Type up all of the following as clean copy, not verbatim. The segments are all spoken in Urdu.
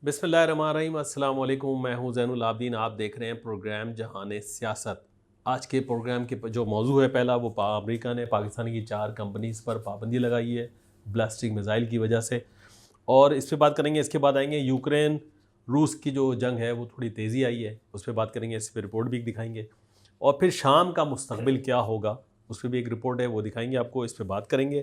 بسم اللہ الرحمن الرحیم، السلام علیکم۔ میں ہوں زین العابدین، آپ دیکھ رہے ہیں پروگرام جہان سیاست۔ آج کے پروگرام کے جو موضوع ہے پہلا، وہ امریکہ نے پاکستان کی 4 کمپنیز پر پابندی لگائی ہے بلاسٹک میزائل کی وجہ سے، اور اس پہ بات کریں گے۔ اس کے بعد آئیں گے یوکرین روس کی جو جنگ ہے وہ تھوڑی تیزی آئی ہے، اس پہ بات کریں گے، اس پہ رپورٹ بھی دکھائیں گے، اور پھر شام کا مستقبل کیا ہوگا اس پہ بھی ایک رپورٹ ہے، وہ دکھائیں گے آپ کو، اس پہ بات کریں گے۔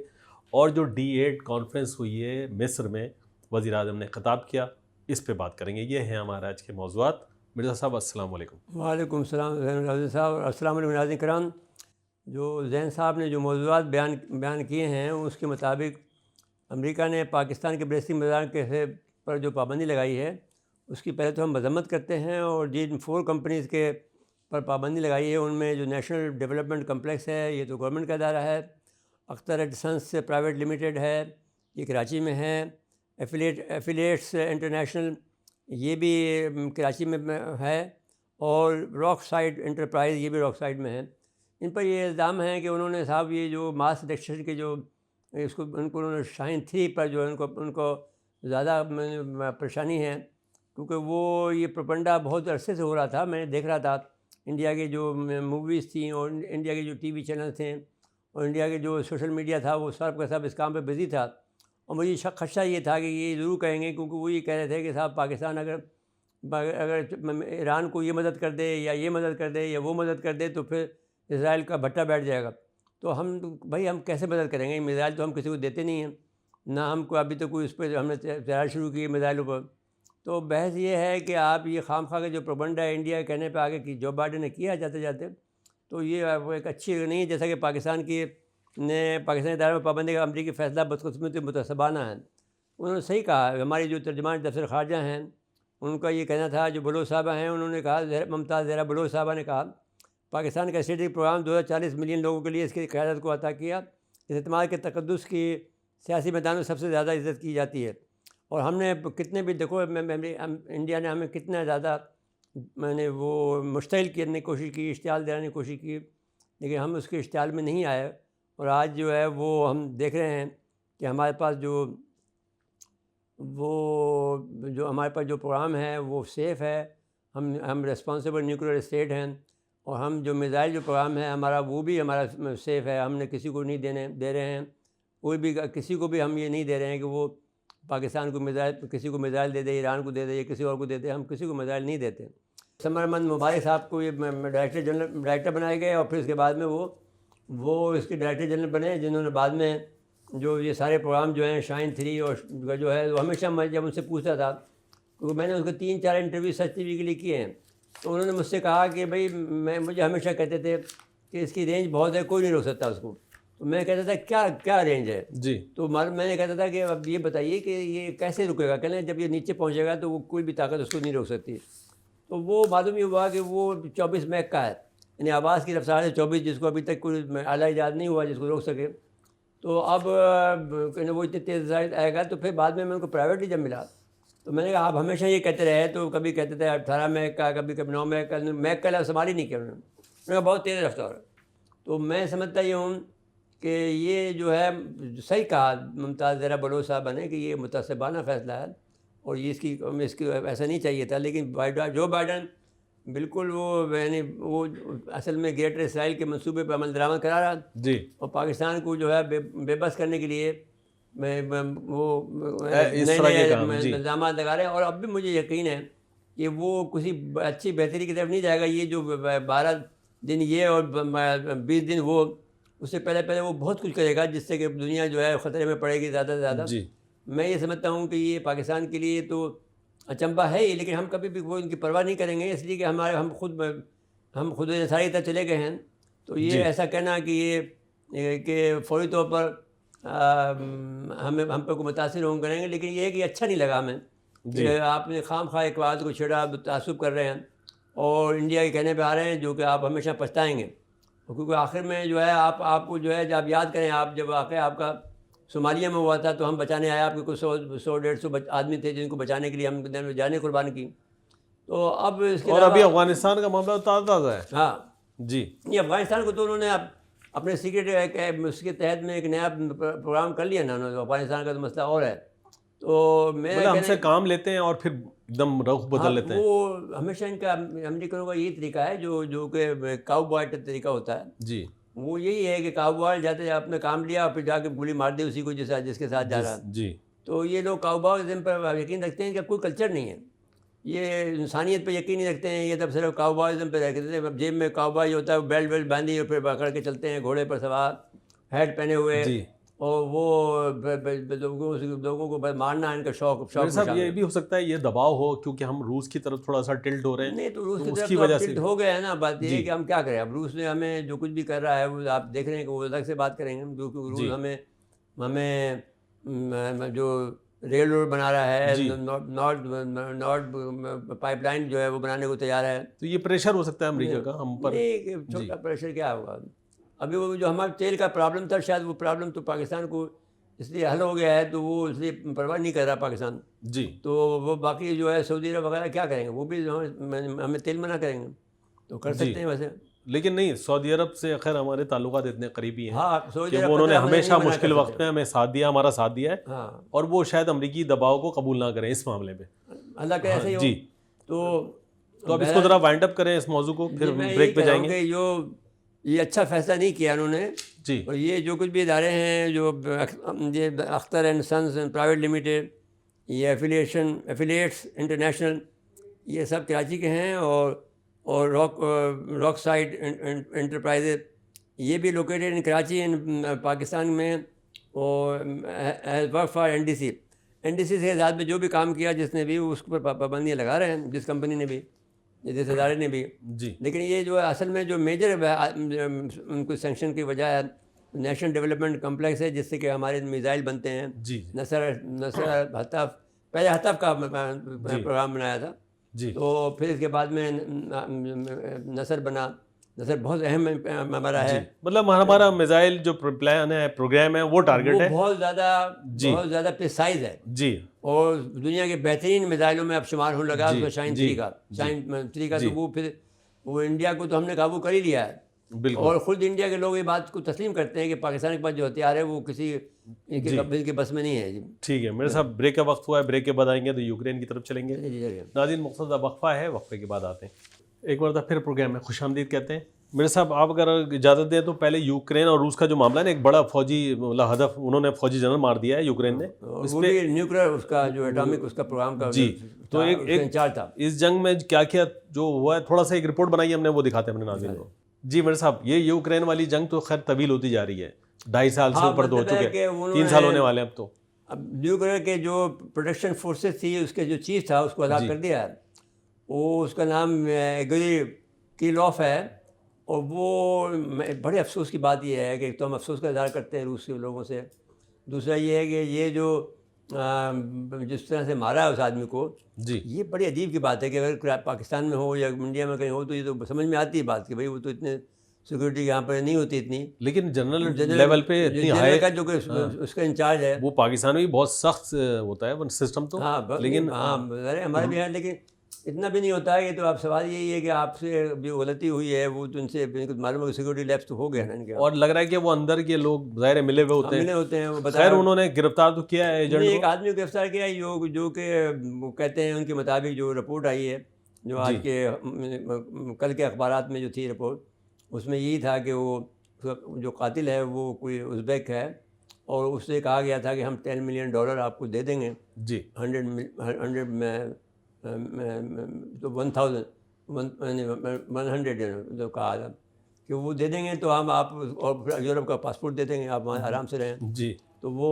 اور جو D8 کانفرنس ہوئی ہے مصر میں، وزیر اعظم نے خطاب کیا، اس پہ بات کریں گے۔ یہ ہیں ہمارے آج کے موضوعات۔ مرزا صاحب السلام علیکم۔ وعلیکم السلام زین العابدین صاحب، اور السلام علیکم ناظرین کرام۔ جو زین صاحب نے جو موضوعات بیان کیے ہیں اس کے مطابق امریکہ نے پاکستان کے بیلسٹک میزائل کے پر جو پابندی لگائی ہے اس کی پہلے تو ہم مذمت کرتے ہیں، اور جن 4 کمپنیز کے پر پابندی لگائی ہے ان میں جو نیشنل ڈیولپمنٹ کمپلیکس ہے، یہ تو گورنمنٹ کا ادارہ ہے، Akhtar and since private limited ہے، یہ کراچی میں ہے، ایفیلیٹس انٹرنیشنل یہ بھی کراچی میں ہے، اور راک سائڈ انٹرپرائز یہ بھی راک سائڈ میں ہے۔ ان پر یہ الزام ہے کہ انہوں نے صاحب یہ جو ماس ڈسٹرکشن کے جو ان کو انہوں نے شاہین 3 پر جو ان کو زیادہ پریشانی ہے، کیونکہ وہ یہ پروپنڈا بہت عرصے سے ہو رہا تھا۔ میں نے دیکھ رہا تھا انڈیا کی جو موویز تھیں اور انڈیا کے جو ٹی وی چینلز تھے اور انڈیا کے جو سوشل میڈیا تھا، وہ سب کا سب اس کام پہ بزی تھا، اور مجھے خدشہ یہ تھا کہ یہ ضرور کہیں گے، کیونکہ وہ یہ کہہ رہے تھے کہ صاحب پاکستان اگر ایران کو یہ مدد کر دے یا یہ مدد کر دے یا وہ مدد کر دے تو پھر اسرائیل کا بھٹا بیٹھ جائے گا۔ تو ہم کیسے مدد کریں گے؟ میزائل تو ہم کسی کو دیتے نہیں ہیں، نہ ہم کو ابھی تک کوئی اس پہ ہم نے تیاری شروع کی ہے میزائلوں پر۔ تو بحث یہ ہے کہ آپ یہ خام خواہ کے جو پروپنڈا ہے انڈیا کے کہنے پہ آگے کہ جو بائیڈن نے کیا جاتے جاتے، تو یہ ایک اچھی نہیں ہے، جیسا کہ پاکستانی ادارے میں پابندی کا امریکی فیصلہ بدقسمتی متسبانہ ہے۔ انہوں نے صحیح کہا، ہماری جو ترجمان دفتر خارجہ ہیں ان کا یہ کہنا تھا، جو بلوچ صاحبہ ہیں انہوں نے کہا، ممتاز زہرا بلوچ صاحبہ نے کہا، پاکستان کا اسٹریٹجک پروگرام 2040 ملین لوگوں کے لیے اس کی قیادت کو عطا کیا، اس اعتماد کے تقدس کی سیاسی میدان میں سب سے زیادہ عزت کی جاتی ہے، اور ہم نے کتنے بھی دیکھو انڈیا نے ہمیں کتنا زیادہ وہ مشتعل کرنے کی کوشش کی، اشتعال دلانے کی کوشش کی، لیکن ہم اس کے اشتعال میں نہیں آئے، اور آج جو ہے وہ ہم دیکھ رہے ہیں کہ ہمارے پاس جو ہمارے پاس جو پروگرام ہے وہ سیف ہے، ہم ریسپانسیبل نیوکلیئر اسٹیٹ ہیں، اور ہم جو میزائل جو پروگرام ہے ہمارا وہ بھی ہمارا سیف ہے، ہم نے کسی کو نہیں دے رہے ہیں، کسی کو بھی ہم یہ نہیں دے رہے ہیں کہ وہ پاکستان کو کسی کو میزائل دے دے، ایران کو دے دے یا کسی اور کو دے دے، ہم کسی کو میزائل نہیں دیتے۔ ثمرمند مبارک صاحب کو یہ ڈائریکٹر بنائے گئے، اور پھر اس کے بعد میں وہ اس کے ڈائریکٹر جنرل بنے، جنہوں نے بعد میں جو یہ سارے پروگرام جو ہیں شاہین 3 اور جو ہے، وہ ہمیشہ میں جب ان سے پوچھتا تھا، کیونکہ میں نے اس کو 3-4 انٹرویو سچ ٹی وی کے لیے کیے ہیں، تو انہوں نے مجھ سے کہا کہ بھائی مجھے ہمیشہ کہتے تھے کہ اس کی رینج بہت ہے، کوئی نہیں روک سکتا اس کو۔ تو میں کہتا تھا کیا رینج ہے جی، تو میں نے کہتا تھا کہ اب یہ بتائیے کہ یہ کیسے رکے گا، کہنے جب یہ نیچے پہنچے گا تو وہ کوئی بھی طاقت اس کو نہیں روک سکتی۔ تو وہ معلوم یہ ہوا کہ وہ 24 میک کا ہے، یعنی آواز کی رفتار ہے 24، جس کو ابھی تک کوئی اعلیٰ ایجاد نہیں ہوا جس کو روک سکے۔ تو اب وہ اتنے تیز آئے گا، تو پھر بعد میں ان کو پرائیویٹلی جب ملا تو میں نے کہا آپ ہمیشہ یہ کہتے رہے، تو کبھی کہتے تھے 18 میک کا، کبھی 9 میک کا، میک کا لفظ استعمال ہی نہیں کیا انہوں نے کہا بہت تیز رفتار ہے۔ تو میں سمجھتا یہ ہوں کہ یہ جو ہے صحیح کہا ممتاز زہرا بلوچ صاحب نے کہ یہ متعصبانہ فیصلہ ہے، اور یہ اس کی ایسا نہیں چاہیے تھا، لیکن جو بائیڈن بالکل وہ اصل میں گریٹر اسرائیل کے منصوبے پہ عمل درآمد کرا رہا جی، اور پاکستان کو جو ہے بے بس کرنے کے لیے وہ اس نئے طرح کے نئے کام، جی، الزامات لگا رہے ہیں، اور اب بھی مجھے یقین ہے کہ وہ کسی اچھی بہتری کی طرف نہیں جائے گا۔ یہ جو 12 دن یہ اور 20 دن وہ، اس سے پہلے وہ بہت کچھ کرے گا جس سے کہ دنیا جو ہے خطرے میں پڑے گی زیادہ سے زیادہ۔ جی، میں یہ سمجھتا ہوں کہ یہ پاکستان کے لیے تو اچنبھا ہے ہی، لیکن ہم کبھی بھی وہ ان کی پرواہ نہیں کریں گے، اس لیے کہ ہم خود انحصاری طرح چلے گئے ہیں۔ تو یہ جی، ایسا کہنا کہ یہ کہ فوری طور پر ہم پہ کو متاثر ہوں کریں گے، لیکن یہ ہے کہ اچھا نہیں لگا ہمیں کہ آپ نے خام خواہ ایک بات کو چھیڑا، تعصب کر رہے ہیں اور انڈیا کے کہنے پہ آ رہے ہیں، جو کہ آپ ہمیشہ پچھتائیں گے، کیونکہ آخر میں جو ہے آپ کو جو ہے جب یاد کریں، آپ جب واقعہ آپ کا صومالیہ میں ہوا تھا تو ہم بچانے آئے، آپ کے کچھ 100-150 آدمی تھے جن کو بچانے کے لیے ہم نے جانیں قربان کی۔ تو اب اس کے اور ابھی افغانستان کا معاملہ تازہ ہے۔ ہاں جی، یہ افغانستان کو تو انہوں نے اپنے سیکرٹ اس کے تحت میں ایک نیا پروگرام کر لیا نا انہوں نے، افغانستان کا تو مسئلہ اور ہے۔ تو میں مطلب ہم سے کام لیتے ہیں اور پھر ایک دم رخ بدل لیتے ہیں. وہ ہمیشہ ان کا امریکنوں کا یہی طریقہ ہے جو کہ کاؤ بوائے کا طریقہ ہوتا ہے. جی وہ یہی ہے کہ کاؤ بوائے جاتے اپنے کام لیا اور پھر جا کے گولی مار دی اسی کو جس کے ساتھ جا رہا. جی تو یہ لوگ کاؤ بوائزم پر یقین رکھتے ہیں کہ کوئی کلچر نہیں ہے, یہ انسانیت پہ یقین نہیں رکھتے ہیں, یہ تب صرف کاؤ بوائزم پہ رکھتے ہیں. جیب میں کاؤ بوائے ہوتا ہے, بیلٹ ویلٹ باندھی اور پھر پکڑ کے چلتے ہیں گھوڑے پر سوار, ہیٹ پہنے ہوئے, جی. اور وہ لوگوں کو مارنا ان کا شوق صاحب یہ بھی ہو سکتا ہے یہ دباؤ ہو کیونکہ ہم روس کی طرف تھوڑا سا ٹلٹ ہو رہے ہیں. نہیں تو روس اس کی کی طرف وجہ تو سے ٹلٹ ہو گیا ہے نا. بات یہ ہے کہ ہم کیا کریں, اب روس نے ہمیں جو کچھ بھی کر رہا ہے وہ آپ دیکھ رہے ہیں کہ وہ الگ سے بات کریں گے. جو کہ روس ہمیں جو ریل روڈ بنا رہا ہے, نارتھ پائپ لائن جو ہے وہ بنانے کو تیار ہے. تو یہ پریشر ہو سکتا ہے امریکہ کا ہم پر. نہیں, چھوٹا پریشر کیا ہوگا. ابھی وہ جو ہمارا تیل کا پرابلم تھا, شاید وہ پرابلم تو پاکستان کو اس لیے حل ہو گیا ہے, تو وہ اس لیے پرواہ نہیں کر رہا پاکستان. جی. تو وہ باقی جو ہے سعودی عرب وغیرہ کیا کریں گے, وہ بھی ہمیں تیل منع کریں گے تو کر سکتے ہیں ویسے. لیکن نہیں, سعودی عرب سے خیر ہمارے تعلقات اتنے قریبی ہیں سعودی کہ عرب وہ انہوں نے ہمیشہ مشکل وقت میں ہمیں ساتھ دیا, ہمارا ساتھ دیا ہے, اور وہ شاید امریکی دباؤ کو قبول نہ کریں اس معاملے میں. اللہ کا ایسے ہی ہو. جی. تو اب اس کو ذرا وائنڈ اپ کریں اس موضوع کو, پھر بریک پہ جائیں گے. یہ اچھا فیصلہ نہیں کیا انہوں نے. جی. اور یہ جو کچھ بھی ادارے ہیں جو یہ Akhtar and sons private limited, یہ ایفیلیٹس انٹرنیشنل, یہ سب کراچی کے ہیں, اور راک سائڈ انٹرپرائزز یہ بھی located in Karachi in Pakistan میں. اور work for N D C سے آزاد میں جو بھی کام کیا جس نے بھی, اس پر پابندیاں لگا رہے ہیں, جس کمپنی نے بھی, جس ادارے نے بھی. جی. لیکن یہ جو اصل میں جو میجر ان کو سینکشن کی وجہ ہے نیشنل ڈیولپمنٹ کمپلیکس ہے, جس سے کہ ہمارے میزائل بنتے ہیں. جی. نصر حطف, پہلے حطف کا پروگرام بنایا تھا. جی. تو پھر اس کے بعد میں نصر بنا. نصر بہت اہم ہمارا ہے. مطلب ہمارا میزائل جو پلان ہے, پروگرام ہے, وہ ٹارگیٹ ہے, بہت زیادہ پریسائز ہے. جی. اور دنیا کے بہترین میزائلوں میں اب شمار ہونے لگا اس کا شاہین 3 کا. تو وہ پھر وہ انڈیا کو تو ہم نے قابو کر ہی لیا ہے. بالکل. اور خود انڈیا کے لوگ یہ بات کو تسلیم کرتے ہیں کہ پاکستان کے پاس جو ہتھیار ہے وہ کسی کے بس میں نہیں ہے. ٹھیک ہے میرے صاحب, بریک کا وقت ہوا ہے, بریک کے بعد آئیں گے تو یوکرین کی طرف چلیں گے. ناظرین مختصر وقفہ ہے, وقفے کے بعد آتے ہیں. ایک بار پھر پروگرام میں خوش آمدید کہتے ہیں. میرے صاحب آپ اگر اجازت دیں تو پہلے یوکرین اور روس کا جو معاملہ ہے نا, ایک بڑا فوجی ہدف انہوں نے فوجی جنرل مار دیا ہے یوکرین نے. اس پہ نیوکلیر اس کا جو ایٹامک اس کا پروگرام کا جی. تو ایک انچارج تھا. اس جنگ میں کیا کیا جو ہوا ہے, تھوڑا سا ایک رپورٹ بنائی ہم نے, وہ دکھاتے ہیں اپنے ناظرین کو. جی میرے صاحب, یہ یوکرین والی جنگ تو خیر طویل ہوتی جا رہی ہے, 2.5 سال سے اوپر تو ہو چکے ہیں, 3 سال ہونے والے ہیں اب تو. اب نیوکلیر کے جو پروٹیکشن فورسز تھی, اس کے جو چیف تھا اس کو ہلاک کر دیا ہے. وہ اس کا نام ایگری کیلوف ہے. اور وہ بڑے افسوس کی بات یہ ہے کہ تو ہم افسوس کا اظہار کرتے ہیں روس کے لوگوں سے. دوسرا یہ ہے کہ یہ جو جس طرح سے مارا ہے اس آدمی کو, جی, یہ بڑی عجیب کی بات ہے کہ اگر پاکستان میں ہو یا انڈیا میں کہیں ہو تو یہ تو سمجھ میں آتی ہے بات کہ بھائی وہ تو اتنے سیکورٹی یہاں پر نہیں ہوتی اتنی. لیکن جنرل لیول پہ اتنی ہائی کا جو کہ اس کا انچارج ہے, وہ پاکستان میں بھی بہت سخت ہوتا ہے سسٹم تو. لیکن ہمارے بھی ہے, لیکن اتنا بھی نہیں ہوتا ہے. یہ تو آپ سوال یہی ہے کہ آپ سے جو غلطی ہوئی ہے وہ تو ان سے معلوم ہے سیکورٹی لیپس تو ہو گیا نا ان کے, اور لگ رہا ہے کہ وہ اندر کے لوگ ظاہر ملے ہوئے ہیں. وہ خیر انہوں نے گرفتار تو کیا ہے ایجنٹ کو. ایک آدمی کو گرفتار کیا ہے جو کہ وہ کہتے ہیں ان کے مطابق جو رپورٹ آئی ہے, جو آج کے کل کے اخبارات میں جو تھی رپورٹ, اس میں یہی تھا کہ وہ جو قاتل ہے وہ کوئی ازبیک ہے, اور اس سے کہا گیا تھا کہ ہم $10 ملین آپ کو دے دیں گے. جی. 100 میں تو 1,100 جو کہا تھا کہ وہ دے دیں گے تو ہم آپ, اور یورپ کا پاسپورٹ دے دیں گے, آپ وہاں آرام سے رہیں. جی. تو وہ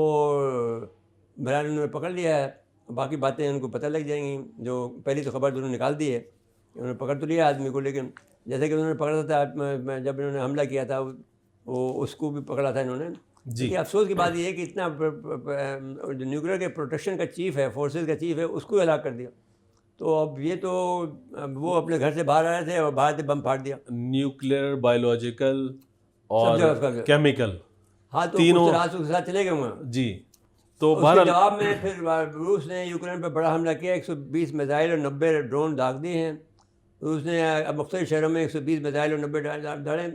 بران انہوں نے پکڑ لیا ہے. باقی باتیں ان کو پتہ لگ جائیں گی. جو پہلی تو خبر تو انہوں نے نکال دی ہے, انہوں نے پکڑ تو لیا آدمی کو, لیکن جیسے کہ انہوں نے پکڑا تھا جب انہوں نے حملہ کیا تھا وہ اس کو بھی پکڑا تھا انہوں نے. جی. افسوس کی بات یہ ہے کہ اتنا جو نیوکلیر کے پروٹیکشن کا چیف ہے, فورسز کا چیف ہے, اس کو ہلاک کر دیا. تو اب یہ تو وہ اپنے گھر سے باہر آئے تھے اور باہر سے بم پھاٹ دیا. نیوکلیر, بایولوجیکل اور کیمیکل, ہاں, تو تینوں اس کے ساتھ چلے گئے ہوئے. جی. تو اس کے جواب میں پھر روس نے یوکرین پہ بڑا حملہ کیا. 120 میزائل اور 90 ڈرون داغ دیے ہیں. روس نے مختلف شہروں میں 120 میزائل اور 90 ڈالے.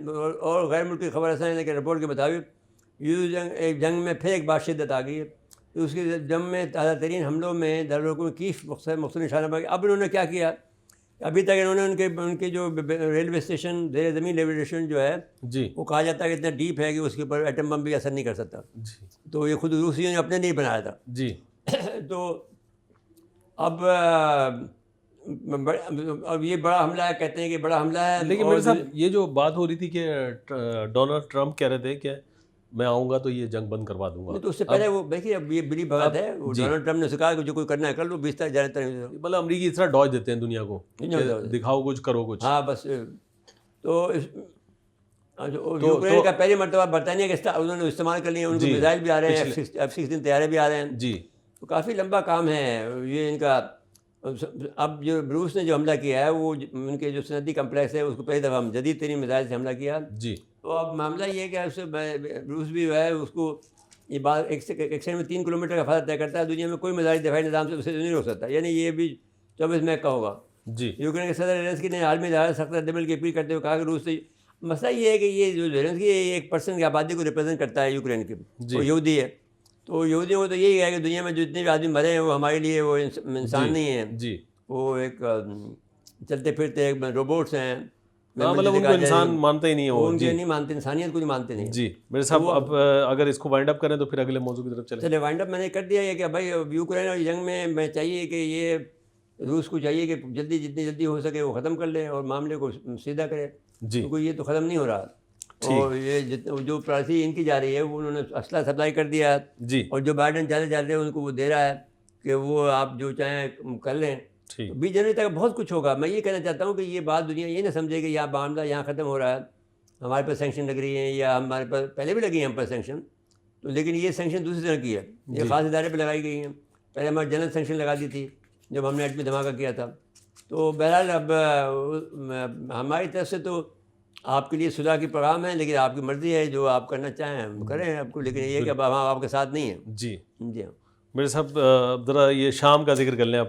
اور غیر ملکی خبر رساں نے کہ رپورٹ کے مطابق ایک جنگ میں پھر ایک بار شدت آ گئی ہے. تو اس کے جنگ میں تازہ ترین حملوں میں دارالحکومت کیف مختلف نشانہ بنا. اب انہوں نے کیا کیا, ابھی تک انہوں نے ان کے جو ریلوے اسٹیشن زیر زمین ریلوے اسٹیشن جو ہے جی وہ کہا جاتا ہے کہ اتنا ڈیپ ہے کہ اس کے اوپر ایٹم بم بھی اثر نہیں کر سکتا. جی تو یہ خود روسیوں نے اپنے نہیں بنایا تھا. جی تو اب یہ بڑا حملہ ہے, کہتے ہیں کہ بڑا حملہ ہے. لیکن میرے صاحب یہ جو بات ہو رہی تھی کہ ڈونلڈ ٹرمپ کہہ رہے تھے کہ میں آؤں گا تو یہ جنگ بند کروا دوں گا. تو اس سے پہلے وہ دیکھیے اب یہ بڑی بات ہے, ڈونلڈ ٹرمپ نے کہا کہ جو کوئی کرنا ہے کر لو, 20 تک جانے تک. مطلب امریکی اس طرح ڈاج دیتے ہیں دنیا کو, دکھاؤ کچھ کرو کچھ. ہاں بس. تو یوکرین کا پہلی مرتبہ برطانیہ کے انہوں نے استعمال کر لیا, ان کو میزائل بھی آ رہے ہیں, F-16 طیارے بھی آ رہے ہیں. جی تو کافی لمبا کام ہے یہ ان کا. اب جو روس نے جو حملہ کیا ہے وہ ان کے جو صنعتی کمپلیکس ہے اس کو پہلی دفعہ جدید ترین میزائل سے حملہ کیا. جی تو اب معاملہ یہ ہے کہ اس سے روس بھی جو ہے اس کو یہ بات ایک سیکنڈ میں 3 کلومیٹر کا فاصلہ طے کرتا ہے. دنیا میں کوئی میزائل دفاعی نظام سے اسے نہیں روک سکتا, یعنی یہ بھی 24 میک کا ہوگا. جی یوکرین کے صدر زیلنسکی نے عالمی جہاز سخت ردعمل کی اپیل کرتے ہوئے کہا کہ روس سے مسئلہ یہ ہے کہ یہ جو زیلنسکی 1% کی آبادی کو ریپرزینٹ کرتا ہے یوکرین کی, وہ یہودی ہے. تو یہودیوں کو تو یہی ہے کہ دنیا میں جو جتنے بھی آدمی مرے ہیں وہ ہمارے لیے وہ انسان نہیں ہیں. جی وہ ایک چلتے پھرتے ایک روبوٹس ہیں. مطلب ان کو انسان مانتے ہی نہیں وہ ہو. ان کے نہیں مانتے, انسانیت کو نہیں مانتے نہیں. جی میرے صاحب اب اگر اس کو وائنڈ اپ کریں تو پھر اگلے موضوع کی طرف چلیں. وائنڈ اپ میں نے کر دیا ہے کہ بھائی یوکرین اور جنگ میں چاہیے کہ یہ روس کو چاہیے کہ جتنی جلدی ہو سکے وہ ختم کر لے اور معاملے کو سیدھا کرے. جی کیونکہ یہ تو ختم نہیں ہو رہا. اور یہ جو پالیسی ان کی جا رہی ہے وہ انہوں نے اسلحہ سپلائی کر دیا ہے. جی اور جو بائیڈن جاتے ان کو وہ دے رہا ہے کہ وہ آپ جو چاہیں کر لیں. 20 جنوری تک بہت کچھ ہوگا. میں یہ کہنا چاہتا ہوں کہ یہ بات دنیا یہ نہ سمجھے کہ یہاں معاملہ یہاں ختم ہو رہا ہے, ہمارے پر سینکشن لگ رہی ہیں یا ہمارے پر پہلے بھی لگی ہیں ہم پر سینکشن. تو لیکن یہ سینکشن دوسری طرح کی ہے, یہ خاص ادارے پہ لگائی گئی ہیں. پہلے ہمارے جنرل سینکشن لگا دی تھی جب ہم نے ایٹمی دھماکہ کیا تھا. تو بہرحال اب ہماری طرف سے تو آپ کے لیے صلح کی پیغام ہے, لیکن آپ کی مرضی ہے جو آپ کرنا چاہیں ہم کریں آپ کو, لیکن یہ کہ اب ہم آپ کے ساتھ نہیں ہیں. جی جی ہاں میرے صاحب ذرا یہ شام کا ذکر کر لیں اب.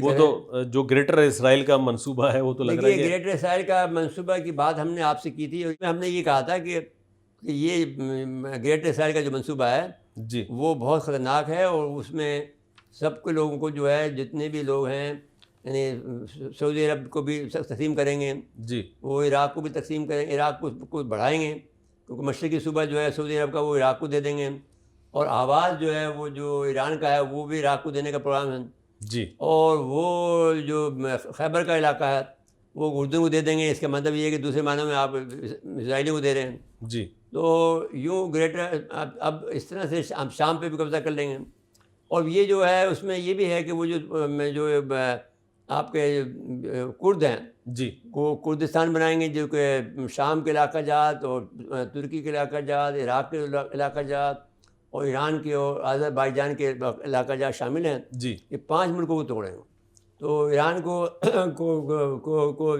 وہ تو جو گریٹر اسرائیل کا منصوبہ ہے وہ تو لگ رہا ہے کہ گریٹر اسرائیل کا منصوبہ کی بات ہم نے آپ سے کی تھی. ہم نے یہ کہا تھا کہ یہ گریٹر اسرائیل کا جو منصوبہ ہے جی وہ بہت خطرناک ہے, اور اس میں سب کے لوگوں کو جو ہے جتنے بھی لوگ ہیں یعنی سعودی عرب کو بھی تقسیم کریں گے. جی وہ عراق کو بھی تقسیم کریں, عراق کو بڑھائیں گے کیونکہ مشرقی صوبہ جو ہے سعودی عرب کا وہ عراق کو دے دیں گے, اور آواز جو ہے وہ جو ایران کا ہے وہ بھی عراق کو دینے کا پروگرام ہے. جی اور وہ جو خیبر کا علاقہ ہے وہ اردو کو دے دیں گے. اس کا مطلب یہ ہے کہ دوسرے معنوں میں آپ اسرائیلیوں کو دے رہے ہیں. جی تو یوں گریٹر اب اس طرح سے ہم شام پہ بھی قبضہ کر لیں گے. اور یہ جو ہے اس میں یہ بھی ہے کہ وہ جو آپ کے کرد ہیں جی وہ کردستان بنائیں گے, جو کہ شام کے علاقہ جات اور ترکی کے علاقہ جات, عراق کے علاقہ جات اور ایران کے اور آذربائیجان کے علاقہ جات شامل ہیں. جی یہ 5 ملکوں کو توڑیں گے. تو ایران کو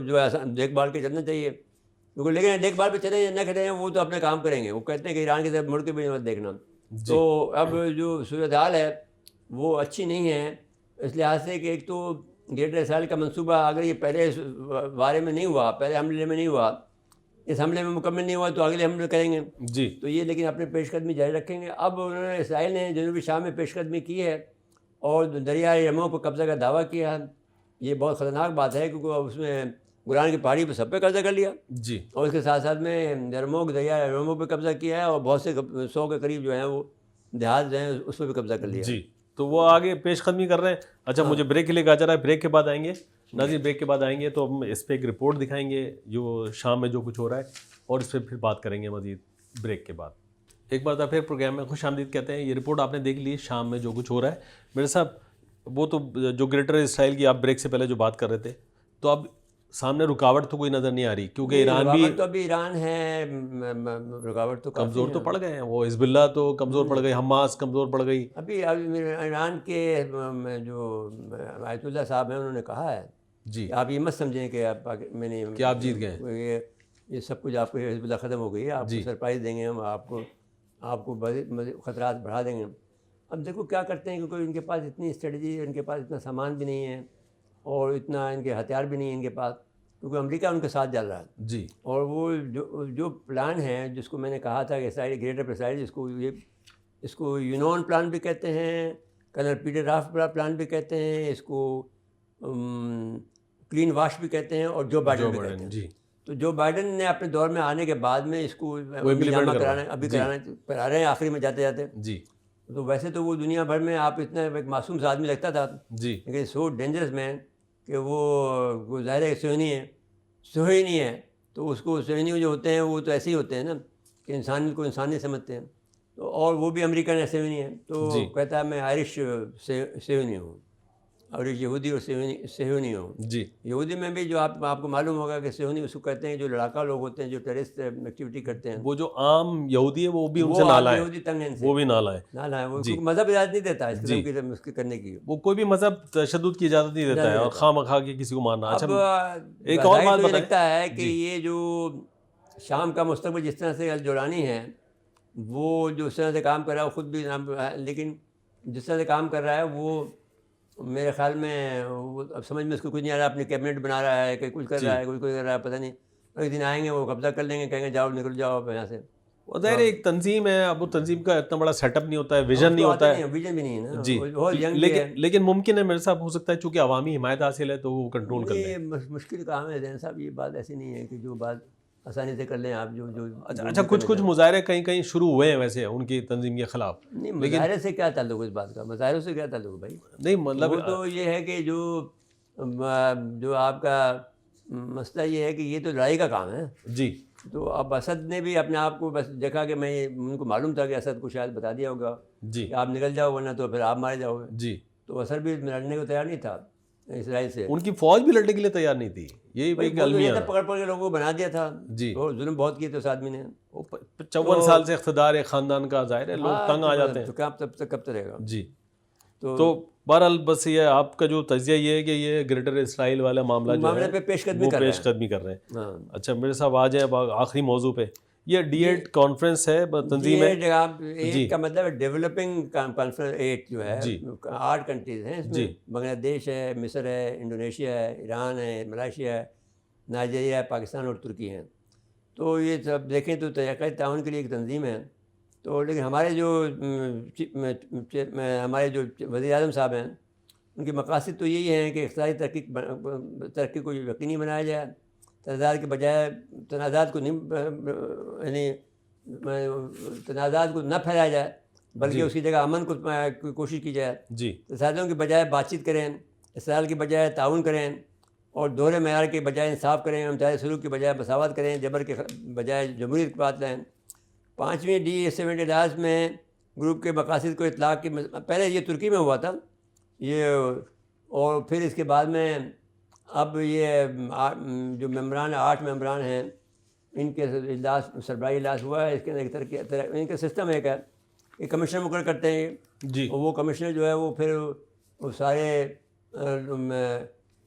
جو ہے دیکھ بھال کے چلنا چاہیے, کیونکہ لیکن دیکھ بھال پہ چلیں یا نہ کریں وہ تو اپنے کام کریں گے. وہ کہتے ہیں کہ ایران کی طرف مڑ کے بھی مت دیکھنا. تو اب جو صورتحال ہے وہ اچھی نہیں ہے, اس لحاظ سے کہ ایک تو گریٹر اسرائیل کا منصوبہ اگر یہ پہلے بارے میں نہیں ہوا, پہلے حملے میں نہیں ہوا, اس حملے میں مکمل نہیں ہوا تو اگلے حملے کریں گے. جی تو یہ لیکن اپنے پیش قدمی جاری رکھیں گے. اب انہوں نے اسرائیل نے جنوبی شام میں پیش قدمی کی ہے اور دریائے رمو پر قبضہ کا دعویٰ کیا ہے. یہ بہت خطرناک بات ہے کیونکہ اس میں گولان کی پہاڑی پہ سب پہ قبضہ کر لیا. جی اور اس کے ساتھ ساتھ میں یرموک دریا رمو پہ قبضہ کیا ہے, اور بہت سے 100 کے قریب جو ہیں وہ دیہات ہیں اس پہ بھی قبضہ کر لیا. جی تو وہ آگے پیش قدمی کر رہے ہیں. اچھا مجھے بریک کے لیے کہا جا رہا ہے, بریک کے بعد آئیں گے ناظرین, بریک کے بعد آئیں گے تو ہم اس پہ ایک رپورٹ دکھائیں گے جو شام میں جو کچھ ہو رہا ہے, اور اس پہ پھر بات کریں گے مزید بریک کے بعد. ایک بار پھر پروگرام میں خوش آمدید کہتے ہیں. یہ رپورٹ آپ نے دیکھ لی شام میں جو کچھ ہو رہا ہے. میرے صاحب وہ تو جو گریٹر اسرائیل کی آپ بریک سے پہلے جو بات کر رہے تھے, تو اب سامنے رکاوٹ تو کوئی نظر نہیں آ رہی, کیونکہ ایران بھی تو ابھی ایران ہے, رکاوٹ تو کمزور تو پڑ گئے ہیں. وہ حزب اللہ تو کمزور پڑ گئی, حماس کمزور پڑ گئی. ابھی ایران کے جو آیت اللہ صاحب ہیں انہوں نے کہا ہے جی آپ یہ مت سمجھیں کہ میں نے کہ آپ جیت گئے, یہ سب کچھ آپ کو حزب اللہ ختم ہو گئی ہے, آپ کو سرپرائز دیں گے ہم, آپ کو مزید خطرات بڑھا دیں گے. اب دیکھو کیا کرتے ہیں, کیونکہ ان کے پاس اتنی اسٹریٹجی, ان کے پاس اتنا سامان بھی نہیں ہے اور اتنا ان کے ہتھیار بھی نہیں ہیں ان کے پاس, کیونکہ امریکہ ان کے ساتھ چل رہا ہے. جی اور وہ جو پلان ہے جس کو میں نے کہا تھا کہ اسرائیل گریٹر اسرائیل جس کو یہ اس کو یونون پلان بھی کہتے ہیں، کنر پیٹر راف پلان بھی کہتے ہیں، اس کو کلین واش بھی کہتے ہیں، اور جو بائیڈن بھی کہتے ہیں. جی. تو جو بائیڈن نے اپنے دور میں آنے کے بعد میں اس کو implement کرا رہے ہیں آخری میں جاتے جاتے. جی. تو ویسے تو وہ دنیا بھر میں آپ اتنا ایک معصوم سا آدمی لگتا تھا، جی. لیکن سو ڈینجرس مین کہ وہ ظاہر ہے صہیونی ہے، صہیونی ہے. تو اس کو صہیونی جو ہوتے ہیں وہ تو ایسے ہی ہوتے ہیں نا کہ انسان کو انسان نہیں سمجھتے ہیں. تو اور وہ بھی امریکن صہیونی ہے. تو کہتا ہے میں آئرش صہیونی ہوں، اور یہودی اور صہیونی ہوں. جی. یہودی میں بھی جو آپ کو معلوم ہوگا کہ صہیونی اس کو کہتے ہیں جو لڑاکا لوگ ہوتے ہیں جو ٹیررسٹ ایکٹیویٹی کرتے ہیں. وہ جو عام یہودی ہے وہ بھی ان سے نالا ہے، یہودی تنگ ہیں، وہ بھی نالا ہے. نالا ہے، وہ مذہب اجازت نہیں دیتا اس قسم کی اس کے کرنے کی. وہ کوئی بھی مذہب تشدد کی اجازت نہیں دیتا ہے اور خواہ مخواہ کے کسی کو مارنا. اچھا ایک اور بات مجھے لگتا ہے کہ یہ جو شام کا مستقبل جس طرح سے الجورانی ہے، وہ جو اس طرح سے کام کر رہا ہے وہ خود بھی، لیکن جس طرح سے کام کر رہا ہے وہ میرے خیال میں اب سمجھ میں اس کو کچھ نہیں آ رہا. اپنی کیبنٹ بنا رہا ہے کہ کچھ کر رہا ہے، کچھ کر رہا ہے، پتہ نہیں. ایک دن آئیں گے وہ قبضہ کر لیں گے، کہیں گے جاؤ نکل جاؤ یہاں سے. وہ ظاہر ایک تنظیم ہے، اب وہ تنظیم کا اتنا بڑا سیٹ اپ نہیں ہوتا ہے، ویژن نہیں ہوتا ہے. ویژن بھی نہیں ہے نا. جی. لیکن ممکن ہے میرے صاحب، ہو سکتا ہے چونکہ عوامی حمایت حاصل ہے تو وہ کنٹرول کر لیں. مشکل کام ہے زین صاحب، یہ بات ایسی نہیں ہے کہ جو بات آسانی سے کر لیں آپ. جو اچھا کچھ مظاہرے کہیں کہیں شروع ہوئے ہیں ویسے ان کی تنظیم کے خلاف. نہیں، مظاہرے سے کیا تعلق اس بات کا؟ مظاہروں سے کیا تعلق بھائی؟ نہیں مطلب وہ تو یہ ہے کہ جو آپ کا مسئلہ یہ ہے کہ یہ تو لڑائی کا کام ہے. جی. تو اب اسد نے بھی اپنے آپ کو بس دیکھا کہ میں، ان کو معلوم تھا کہ اسد کو شاید بتا دیا ہوگا جی کہ آپ نکل جاؤ ورنہ تو پھر آپ مارے جاؤ گے. جی. تو اسد بھی لڑنے کو تیار نہیں تھا اسرائیل سے. ان کی فوج بھی لڑنے کے لیے تیار نہیں تھی. یہی پکڑ کے لوگوں کو بنا دیا تھا. جی. اور ظلم بہت کیے تھے اس آدمی نے. 54 سال سے اقتدار ہے خاندان کا، ظاہر ہے لوگ تنگ آ جاتے ہیں. تو کب تک رہے گا. جی. تو بہرحال بس یہ آپ کا جو تجزیہ یہ ہے کہ یہ گریٹر اسرائیل والا معاملہ جو ہے پہ پیش قدمی کر رہے ہیں. اچھا میرے صاحب آ جائیں آخری موضوع پہ. یہ D8 کانفرنس ہے، تنظیم ہے. D8 کا مطلب ہے ڈیولپنگ کانفرنس. 8 جو ہے 8 کنٹریز ہیں اس میں. بنگلہ دیش ہے، مصر ہے، انڈونیشیا ہے، ایران ہے، ملائیشیا ہے، نائجیریا ہے، پاکستان اور ترکی ہیں. تو یہ سب دیکھیں تو طریقۂ تعاون کے لیے ایک تنظیم ہے. تو لیکن ہمارے جو وزیر اعظم صاحب ہیں، ان کے مقاصد تو یہی ہیں کہ اقتصادی ترقی کو یقینی بنایا جائے، تنازعات کو نہ پھیلایا جائے بلکہ اس کی جگہ امن کو کوشش کی جائے. جی. تنازعوں کی بجائے بات چیت کریں، اسرائیل کی بجائے تعاون کریں، اور دوہرے معیار کے بجائے انصاف کریں، امتیازی سلوک کی بجائے مساوات کریں، جبر کے بجائے جمہوریت کی بات لیں. 5ویں D7 اجلاس میں گروپ کے مقاصد کو اطلاق کی پہلے یہ ترکی میں ہوا تھا یہ، اور پھر اس کے بعد میں اب یہ جو ممبران 8 ممبران ہیں ان کے اجلاس، سربراہی اجلاس ہوا ہے. اس کے اندر ان کا سسٹم ایک ہے کہ کمشنر مقرر کرتے ہیں. جی. وہ کمشنر جو ہے وہ پھر وہ سارے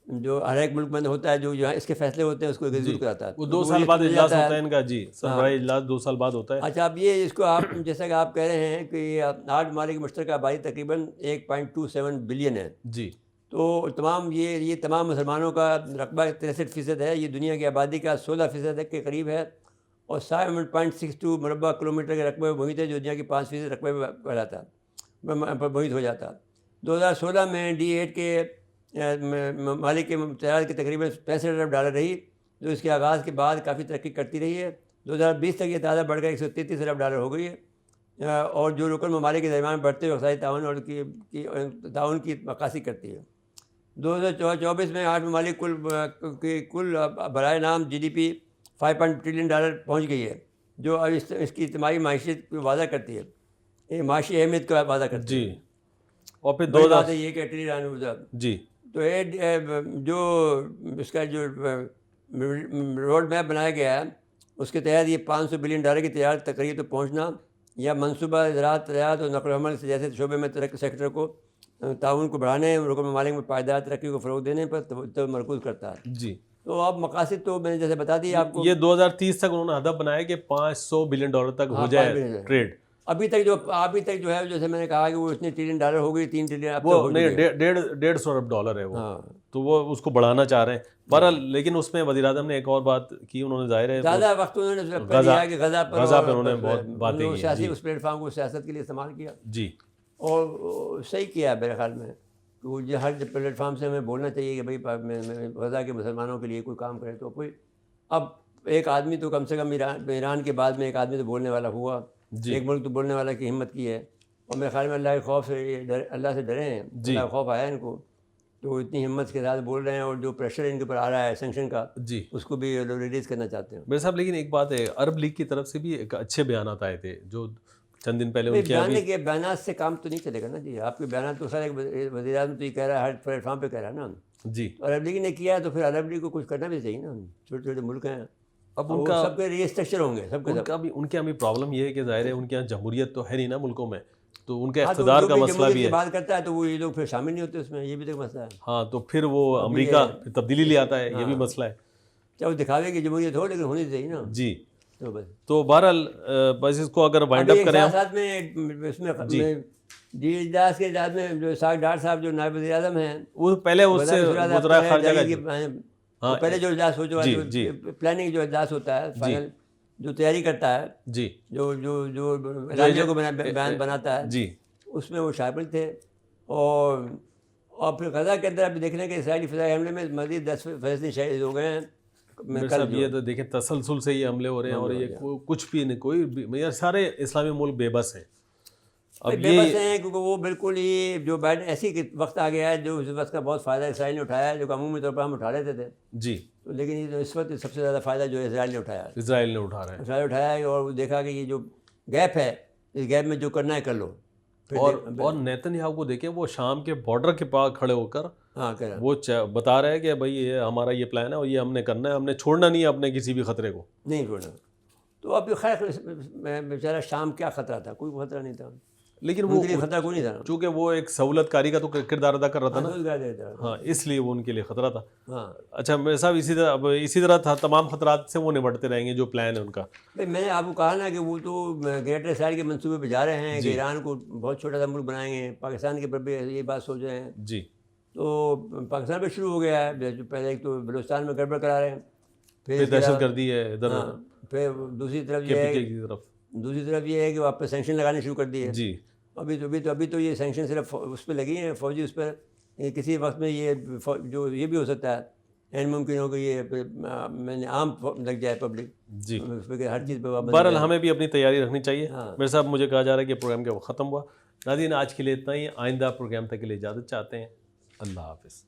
جو ہر ایک ملک میں ہوتا ہے جو اس کے فیصلے ہوتے ہیں اس کو ایگزیکیوٹ کراتا ہے. وہ 2 سال بعد اجلاس ہوتا ہے ان کا. جی. سربراہی اجلاس 2 سال بعد ہوتا ہے. اچھا اب یہ اس کو آپ جیسا کہ آپ کہہ رہے ہیں کہ 8 ممالک مشترکہ آبادی تقریباً 1.27 بلین ہے. جی. تو یہ تمام مسلمانوں کا رقبہ 63% ہے. یہ دنیا کی آبادی کا 16% کے قریب ہے، اور 7.62 مربع کلومیٹر کے رقبے میں محیط ہے جو دنیا کی 5% رقبے میں پھیلاتا محیط ہو جاتا. 2016 میں D8 کے ممالک کے تعداد کی تقریباً $65 ارب رہی، جو اس کے آغاز کے بعد کافی ترقی کرتی رہی ہے. 2020 تک یہ تعداد بڑھ کر $133 ارب ہو گئی ہے. اور جو رکن ممالک کے درمیان بڑھتے ہوئے اقتصادی تعاون اور تعاون کی عکاسی کرتی ہے. 2024 میں 8 ممالک کل برائے نام GDP $5 ٹریلین پہنچ گئی ہے، جو اب اس کی اجتماعی معیشت کو واضح کرتی ہے، یہ معاشی اہمیت کو واضح کرتی ہے. جی. اور پھر یہ کہ ٹریلین. جی. تو جو اس کا جو روڈ میپ بنایا گیا ہے اس کے تحت یہ $500 بلین کی تجارت تقریب تو پہنچنا، یا منصوبہ زراعت اور نقل و حمل سے جیسے شعبے میں سیکٹر کو تعاون کو بڑھانے، رکن ممالک میں پائیدار ترقی کو فروغ دینے پر مرکوز کرتا ہے. جی. تو اب مقاصد تو میں نے جیسے بتا دی آپ کو، یہ 2030 تک انہوں نے ہدف بنایا کہ $500 بلین تک ہو جائے ٹریڈ. ابھی تک جو ہے جیسے میں نے کہا کہ وہ اتنے $1 ٹریلین ہو گئی، $3 ٹریلین اب وہ نہیں $150 ارب ہے وہ. ہاں تو وہ اس کو بڑھانا چاہ رہے ہیں. بہرحال لیکن اس میں وزیر اعظم نے ایک اور بات کی, انہوں نے ظاہر ہے زیادہ وقت انہوں نے دیا کہ غزہ پر انہوں نے بہت باتیں کی. سیاسی اس پلیٹ فارم کو سیاست کے لیے استعمال کیا جی, اور صحیح کیا میرے خیال میں کہ وہ ہر پلیٹ فارم سے ہمیں بولنا چاہیے کہ بھائی غزہ کے مسلمانوں کے لیے کوئی کام کرے. تو کوئی اب ایک آدمی تو کم سے کم ایران کے بعد میں ایک آدمی تو بولنے والا ہوا, ایک ملک تو بولنے والا کی ہمت کی ہے. اور میرے خیال میں اللہ کے خوف سے اللہ سے ڈرے ہیں, اللہ کا خوف آیا ان کو, تو اتنی ہمت کے ساتھ بول رہے ہیں. اور جو پریشر ان کے اوپر آ رہا ہے سینکشن کا, جی, اس کو بھی ریلیز کرنا چاہتے ہیں. میرے صاحب لیکن ایک بات ہے, عرب لیگ کی طرف سے بھی ایک اچھے بیانات آئے تھے جو چند دن پہلے ان کے بیانات سے کام تو نہیں چلے گا نا جی. آپ کے بیانات تو سارے وزیر اعظم تو یہ کہہ رہا ہے, ہر پلیٹ فارم پہ کہہ رہا ہے نا. جی, عرب لیگ نے کیا تو پھر عرب لیگ کو کچھ کرنا بھی چاہیے نا. چھوٹے چھوٹے ملک ہیں, اب ان کا سب کے ری اسٹرکچر ہوں گے, سب کے ان کے ابھی پرابلم یہ ہے کہ ظاہر ہے ان کے یہاں جمہوریت تو ہے نہیں نا ملکوں میں, تو ان کے اقتدار کا مسئلہ بھی ہے. بات کرتا ہے تو وہ یہ لوگ پھر شامل نہیں ہوتے اس میں, یہ بھی تو مسئلہ ہے. ہاں, تو پھر وہ امریکہ تبدیلی لے آتا ہے, یہ بھی مسئلہ ہے. چاہے وہ دکھاوے کی جمہوریت ہو لیکن ہونی چاہیے نا. جی, تو بس تو بہرحال بس اس کو اگر وائنڈ اپ کریں ساتھ میں اس میں جی اجلاس کے اجلاس میں جو ساق ڈار صاحب جو نائب وزیر اعظم ہیں, وہ پہلے اس سے وزراء خارجہ کا پہلے جو اجلاس ہو جو پلاننگ جو اجلاس ہوتا ہے فائنل جو تیاری کرتا ہے, جی, جو جو جو راجیوں کو بیان بناتا ہے, جی, اس میں وہ شامل تھے. اور پھر غزہ کے اندر ابھی دیکھنے کے اسرائیلی فضائی حملے میں مزید 10 فلسطینی شہید ہو گئے ہیں. یہ تو دیکھیں تسلسل سے یہ حملے ہو رہے ہیں, اور یہ کچھ بھی نہیں, کوئی سارے اسلامی ملک بے بس ہیں. اب بے بس ہیں کیونکہ وہ بالکل ہی جو بائیڈن ایسی وقت آ گیا ہے جو اس وقت کا بہت فائدہ اسرائیل نے اٹھایا ہے, جو عمومی طور پر ہم اٹھا لیتے تھے. جی, لیکن اس وقت سب سے زیادہ فائدہ جو اسرائیل نے اٹھایا ہے, اسرائیل نے اٹھا رہا ہے, اسرائیل اٹھایا ہے. اور دیکھا کہ یہ جو گیپ ہے, اس گیپ میں جو کرنا ہے کر لو. اور نیتن یاہو کو دیکھیں, وہ شام کے بارڈر کے پاس کھڑے ہو کر وہ بتا رہے ہیں کہ بھائی یہ ہمارا یہ پلان ہے اور یہ ہم نے کرنا ہے, ہم نے چھوڑنا نہیں ہے اپنے کسی بھی خطرے کو, نہیں چھوڑنا. تو اب خیر بیچارہ شام کیا خطرہ تھا, کوئی خطرہ نہیں تھا, لیکن وہ خطرہ کوئی نہیں تھا چونکہ وہ ایک سہولت کاری کا تو کردار ادا کر رہا تھا نا, ہاں, اس لیے وہ ان کے لیے خطرہ تھا. ہاں, اچھا میرے صاحب اسی طرح تمام خطرات سے وہ نمٹتے رہیں گے جو پلان ہے ان کا. میں نے آپ کو کہا نا کہ وہ تو گریٹر اسرائیل کے منصوبے پہ جا رہے ہیں کہ ایران کو بہت چھوٹا سا ملک بنائیں گے, پاکستان کے پر بھی یہ بات سوچ رہے ہیں. جی, تو پاکستان پہ شروع ہو گیا ہے, جو پہلے ایک تو بلوچستان میں گڑبڑ کرا رہے ہیں, پھر دہشت گردی ہے ادھر, پھر دوسری طرف یہ ہے کہ وہ آپ پہ سینکشن لگانے شروع کر دیے. جی, ابھی تو یہ سینکشن صرف اس پہ لگی ہیں فوجی, اس پر کسی وقت میں یہ جو یہ بھی ہو سکتا ہے, اینڈ ممکن ہو کہ یہ میں نے عام لگ جائے پبلک. جی, ہر چیز پہ بہرحال ہمیں بھی اپنی تیاری رکھنی چاہیے. میرے صاحب مجھے کہا جا رہا ہے کہ پروگرام کا وقت ختم ہوا. ناظرین آج کے لیے اتنا ہی, آئندہ پروگرام تک کے لیے اجازت چاہتے ہیں. اللہ حافظ.